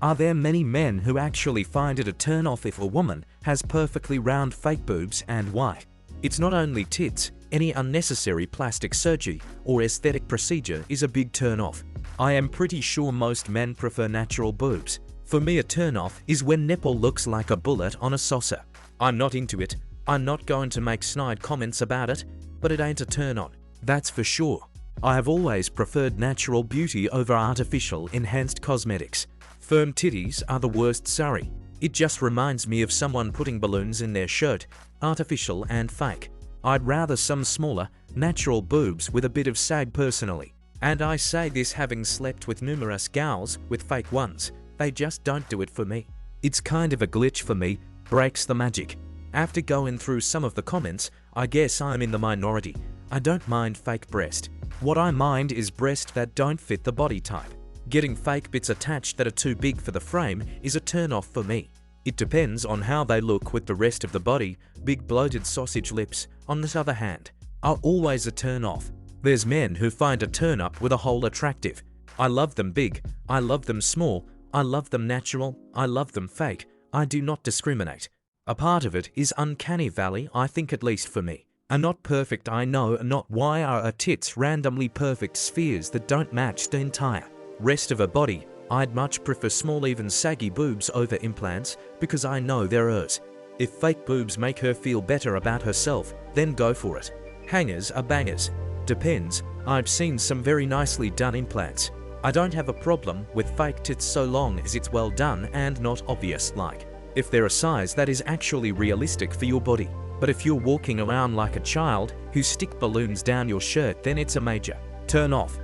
Are there many men who actually find it a turn-off if a woman has perfectly round fake boobs, and why? It's not only tits. Any unnecessary plastic surgery or aesthetic procedure is a big turn-off. I am pretty sure most men prefer natural boobs. For me, a turn-off is when nipple looks like a bullet on a saucer. I'm not into it. I'm not going to make snide comments about it, but it ain't a turn-on. That's for sure. I have always preferred natural beauty over artificial enhanced cosmetics. Firm titties are the worst, sorry. It just reminds me of someone putting balloons in their shirt, artificial and fake. I'd rather some smaller, natural boobs with a bit of sag personally. And I say this having slept with numerous gals with fake ones. They just don't do it for me. It's kind of a glitch for me, breaks the magic. After going through some of the comments, I guess I'm in the minority. I don't mind fake breast. What I mind is breasts that don't fit the body type. Getting fake bits attached that are too big for the frame is a turn-off for me. It depends on how they look with the rest of the body. Big bloated sausage lips, on the other hand, are always a turn-off. There's men who find a turn-up with a hole attractive. I love them big, I love them small, I love them natural, I love them fake. I do not discriminate. A part of it is uncanny valley, I think, at least for me. Are not perfect, I know, not why are her tits randomly perfect spheres that don't match the entire rest of her body. I'd much prefer small, even saggy boobs over implants because I know they're hers. If fake boobs make her feel better about herself, then go for it. Hangers are bangers. Depends. I've seen some very nicely done implants. I don't have a problem with fake tits so long as it's well done and not obvious, like if they're a size that is actually realistic for your body. But if you're walking around like a child who stick balloons down your shirt, then it's a major turn off.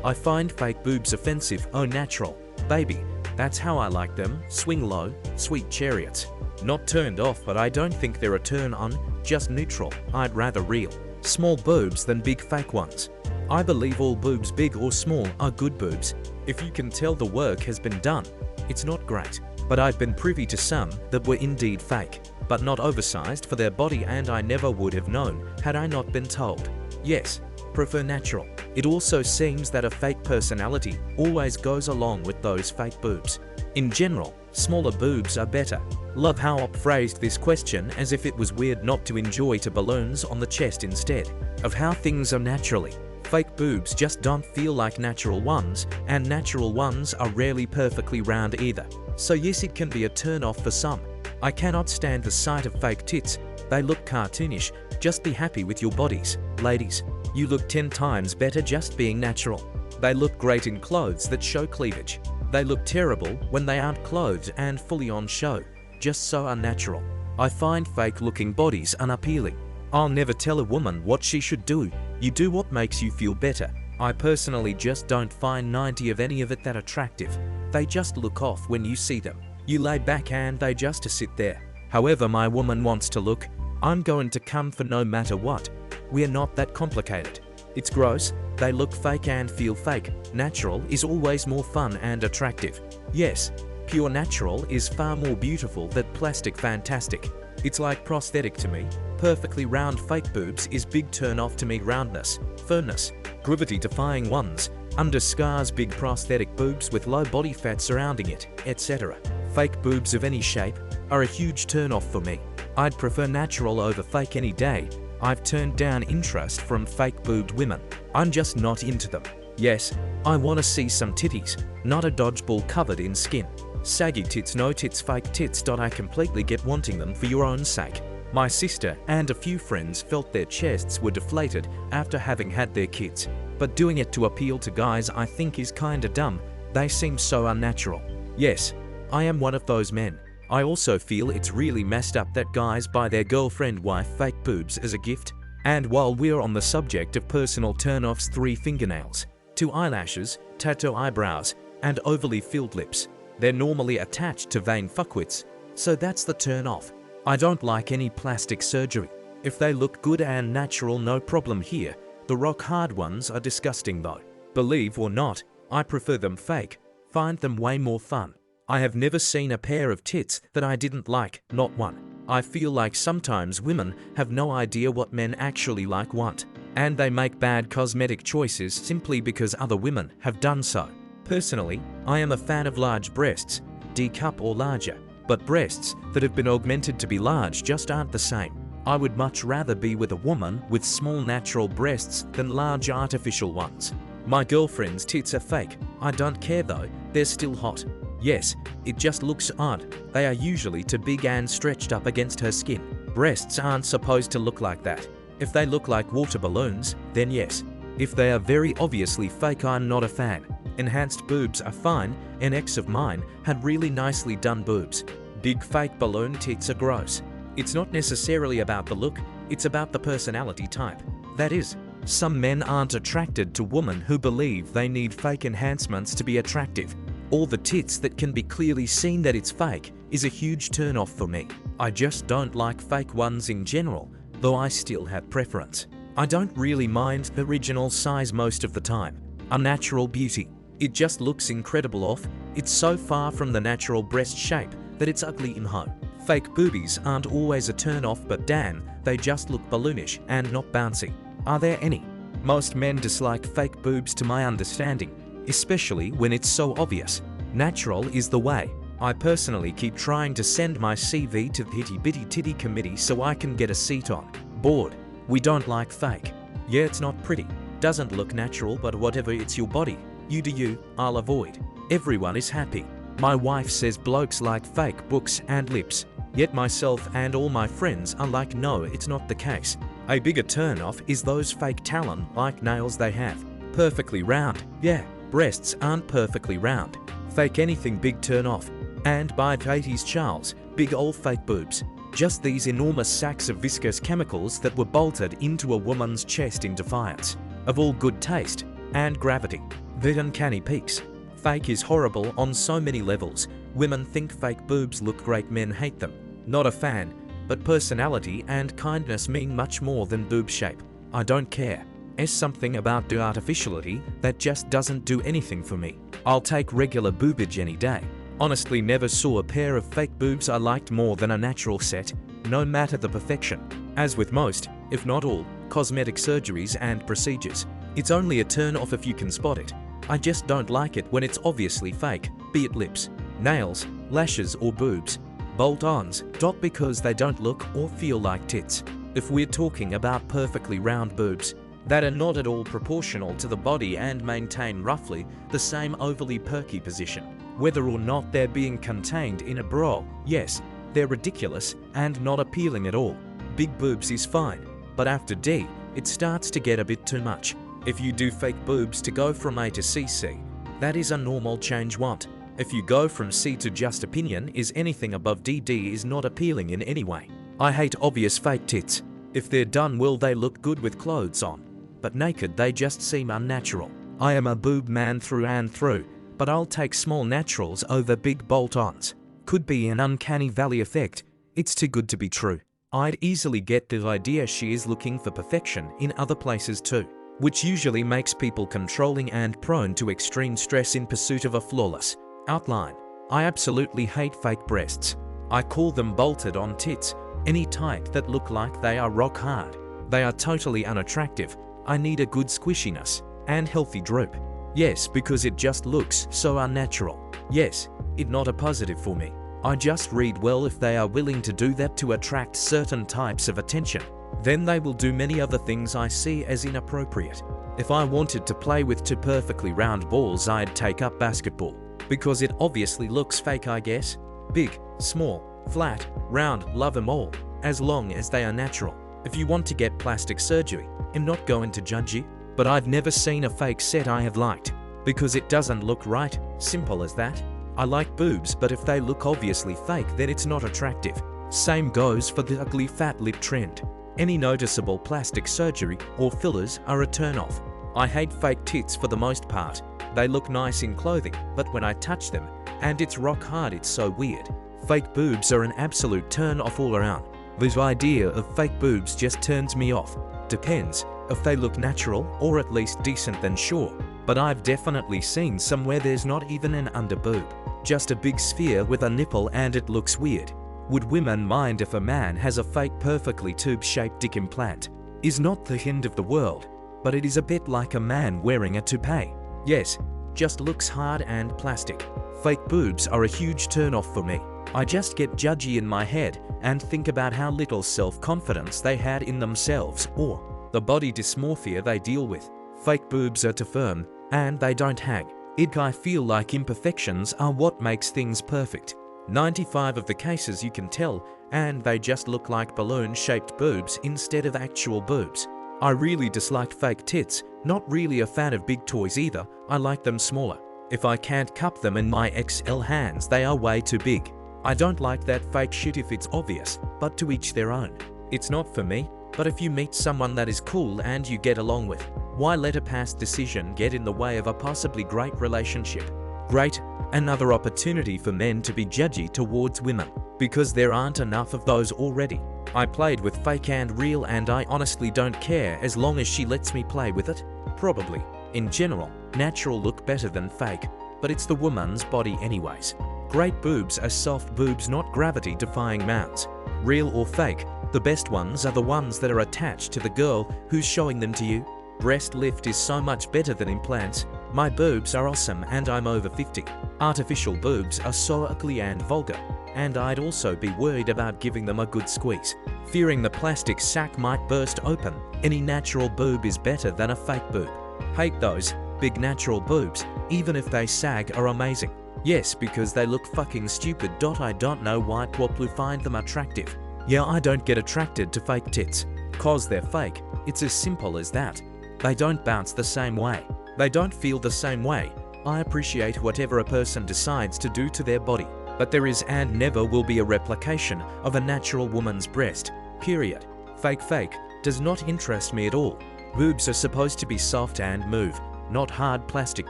I find fake boobs offensive. Oh, natural, baby, that's how I like them. Swing low, sweet chariots. Not turned off, but I don't think they're a turn on, just neutral. I'd rather real, small boobs than big fake ones. I believe all boobs, big or small, are good boobs. If you can tell the work has been done, it's not great. But I've been privy to some that were indeed fake, but not oversized for their body, and I never would have known had I not been told. Yes, prefer natural. It also seems that a fake personality always goes along with those fake boobs. In general, smaller boobs are better. Love how I phrased this question as if it was weird not to enjoy to balloons on the chest instead of how things are naturally. Fake boobs just don't feel like natural ones, and natural ones are rarely perfectly round either. So yes, it can be a turn off for some. I cannot stand the sight of fake tits. They look cartoonish. Just be happy with your bodies. Ladies, you look 10 times better just being natural. They look great in clothes that show cleavage. They look terrible when they aren't clothed and fully on show, just so unnatural. I find fake looking bodies unappealing. I'll never tell a woman what she should do. You do what makes you feel better. I personally just don't find 90 of any of it that attractive. They just look off when you see them. You lay back and they just sit there. However my woman wants to look, I'm going to come for no matter what. We're not that complicated. It's gross, they look fake and feel fake. Natural is always more fun and attractive. Yes, pure natural is far more beautiful than plastic fantastic. It's like prosthetic to me. Perfectly round fake boobs is big turn off to me. Roundness, firmness, gravity defying ones, under scars, big prosthetic boobs with low body fat surrounding it, etc. Fake boobs of any shape are a huge turn off for me. I'd prefer natural over fake any day. I've turned down interest from fake boobed women. I'm just not into them. Yes, I want to see some titties, not a dodgeball covered in skin. Saggy tits, no tits, fake tits. I completely get wanting them for your own sake. My sister and a few friends felt their chests were deflated after having had their kids. But doing it to appeal to guys I think is kinda dumb. They seem so unnatural. Yes, I am one of those men. I also feel it's really messed up that guys buy their girlfriend wife fake boobs as a gift. And while we're on the subject of personal turn-offs, 3 fingernails, 2 eyelashes, tattoo eyebrows, and overly filled lips. They're normally attached to vain fuckwits, so that's the turn-off. I don't like any plastic surgery. If they look good and natural, no problem here. The rock-hard ones are disgusting though. Believe or not, I prefer them fake. Find them way more fun. I have never seen a pair of tits that I didn't like, not one. I feel like sometimes women have no idea what men actually want, and they make bad cosmetic choices simply because other women have done so. Personally, I am a fan of large breasts, D-cup or larger, but breasts that have been augmented to be large just aren't the same. I would much rather be with a woman with small natural breasts than large artificial ones. My girlfriend's tits are fake. I don't care though, they're still hot. Yes, it just looks odd. They are usually too big and stretched up against her skin. Breasts aren't supposed to look like that. If they look like water balloons, then yes. If they are very obviously fake, I'm not a fan. Enhanced boobs are fine. An ex of mine had really nicely done boobs. Big fake balloon tits are gross. It's not necessarily about the look, it's about the personality type. That is, some men aren't attracted to women who believe they need fake enhancements to be attractive. All the tits that can be clearly seen that it's fake is a huge turn-off for me. I just don't like fake ones in general, though I still have preference. I don't really mind the original size most of the time. A natural beauty. It just looks incredible off. It's so far from the natural breast shape that it's ugly in home. Fake boobies aren't always a turn-off, but damn, they just look balloonish and not bouncy. Are there any? Most men dislike fake boobs to my understanding, especially when it's so obvious. Natural is the way. I personally keep trying to send my CV to the Itty Bitty Titty Committee so I can get a seat on board. We don't like fake. Yeah, it's not pretty. Doesn't look natural, but whatever, it's your body. You do you, I'll avoid. Everyone is happy. My wife says blokes like fake books and lips. Yet myself and all my friends are like, no, it's not the case. A bigger turn-off is those fake talon-like nails they have. Perfectly round. Yeah, breasts aren't perfectly round. Fake anything big turn-off. And by 80s Charles, big old fake boobs. Just these enormous sacks of viscous chemicals that were bolted into a woman's chest in defiance of all good taste and gravity. The uncanny peaks. Fake is horrible on so many levels. Women think fake boobs look great, men hate them. Not a fan, but personality and kindness mean much more than boob shape. I don't care. There's something about the artificiality that just doesn't do anything for me. I'll take regular boobage any day. Honestly, never saw a pair of fake boobs I liked more than a natural set, no matter the perfection. As with most, if not all, cosmetic surgeries and procedures, it's only a turn off if you can spot it. I just don't like it when it's obviously fake, be it lips, nails, lashes or boobs. Bolt-ons, not because they don't look or feel like tits. If we're talking about perfectly round boobs that are not at all proportional to the body and maintain roughly the same overly perky position, whether or not they're being contained in a bra, yes, they're ridiculous and not appealing at all. Big boobs is fine, but after D, it starts to get a bit too much. If you do fake boobs to go from A to CC, that is a normal change want. If you go from C to just opinion, is anything above DD is not appealing in any way. I hate obvious fake tits. If they're done well, they look good with clothes on, but naked they just seem unnatural. I am a boob man through and through, but I'll take small naturals over big bolt-ons. Could be an uncanny valley effect. It's too good to be true. I'd easily get the idea she is looking for perfection in other places too, which usually makes people controlling and prone to extreme stress in pursuit of a flawless outline. I absolutely hate fake breasts. I call them bolted-on tits, any type that look like they are rock hard. They are totally unattractive. I need a good squishiness and healthy droop. Yes, because it just looks so unnatural. Yes, it's not a positive for me. I just read well if they are willing to do that to attract certain types of attention. Then they will do many other things I see as inappropriate. If I wanted to play with two perfectly round balls, I'd take up basketball. Because it obviously looks fake, I guess. Big, small, flat, round, love them all, as long as they are natural. If you want to get plastic surgery, I'm not going to judge you, but I've never seen a fake set I have liked, because it doesn't look right, simple as that. I like boobs, but if they look obviously fake, then it's not attractive. Same goes for the ugly fat lip trend. Any noticeable plastic surgery or fillers are a turn-off. I hate fake tits for the most part. They look nice in clothing, but when I touch them, and it's rock hard, it's so weird. Fake boobs are an absolute turn-off all around. This idea of fake boobs just turns me off. Depends if they look natural or at least decent, then sure. But I've definitely seen some where there's not even an under boob, just a big sphere with a nipple, and it looks weird. Would women mind if a man has a fake perfectly tube-shaped dick implant? Is not the end of the world, but it is a bit like a man wearing a toupee. Yes, just looks hard and plastic. Fake boobs are a huge turnoff for me. I just get judgy in my head and think about how little self-confidence they had in themselves or the body dysmorphia they deal with. Fake boobs are too firm and they don't hang. I feel like imperfections are what makes things perfect. 95 of the cases you can tell and they just look like balloon-shaped boobs instead of actual boobs. I really dislike fake tits, not really a fan of big toys either, I like them smaller. If I can't cup them in my XL hands, they are way too big. I don't like that fake shit if it's obvious, but to each their own. It's not for me, but if you meet someone that is cool and you get along with, why let a past decision get in the way of a possibly great relationship? Great, another opportunity for men to be judgy towards women, because there aren't enough of those already. I played with fake and real and I honestly don't care as long as she lets me play with it. Probably, in general, natural look better than fake, but it's the woman's body anyways. Great boobs are soft boobs, not gravity-defying mounds. Real or fake, the best ones are the ones that are attached to the girl who's showing them to you. Breast lift is so much better than implants. My boobs are awesome and I'm over 50. Artificial boobs are so ugly and vulgar, and I'd also be worried about giving them a good squeeze, fearing the plastic sack might burst open. Any natural boob is better than a fake boob. Hate those big natural boobs, even if they sag, are amazing. Yes, because they look fucking stupid. I don't know why people find them attractive. Yeah, I don't get attracted to fake tits, cause they're fake. It's as simple as that. They don't bounce the same way. They don't feel the same way. I appreciate whatever a person decides to do to their body, but there is and never will be a replication of a natural woman's breast, period. Fake does not interest me at all. Boobs are supposed to be soft and move, not hard plastic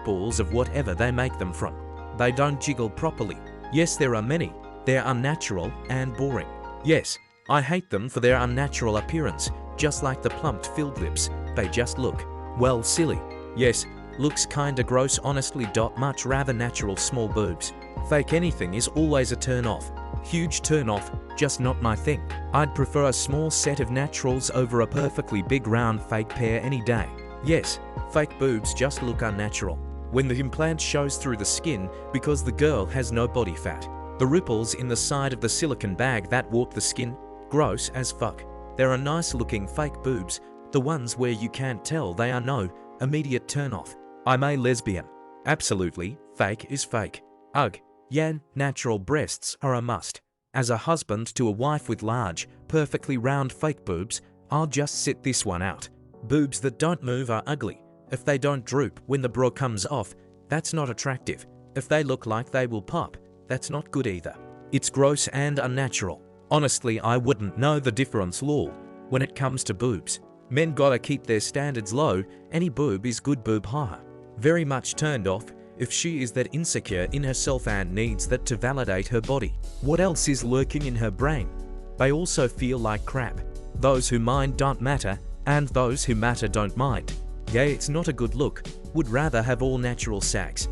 balls of whatever they make them from. They don't jiggle properly. Yes, there are many. They're unnatural and boring. Yes, I hate them for their unnatural appearance, just like the plumped filled lips. They just look, well, silly. Yes, looks kinda gross honestly. Much rather natural small boobs. Fake anything is always a turn off. Huge turn off, just not my thing. I'd prefer a small set of naturals over a perfectly big round fake pair any day. Yes, fake boobs just look unnatural. When the implant shows through the skin because the girl has no body fat. The ripples in the side of the silicone bag that warp the skin, gross as fuck. There are nice looking fake boobs, the ones where you can't tell they are no immediate turn off. I'm a lesbian. Absolutely, fake is fake. Ugh, yeah, natural breasts are a must. As a husband to a wife with large, perfectly round fake boobs, I'll just sit this one out. Boobs that don't move are ugly. If they don't droop when the bra comes off, that's not attractive. If they look like they will pop, that's not good either. It's gross and unnatural. Honestly, I wouldn't know the difference lol when it comes to boobs. Men gotta keep their standards low. Any boob is good boob, haha. Very much turned off if she is that insecure in herself and needs that to validate her body. What else is lurking in her brain? They also feel like crap. Those who mind don't matter, and those who matter don't mind. Yeah, it's not a good look. Would rather have all natural sags.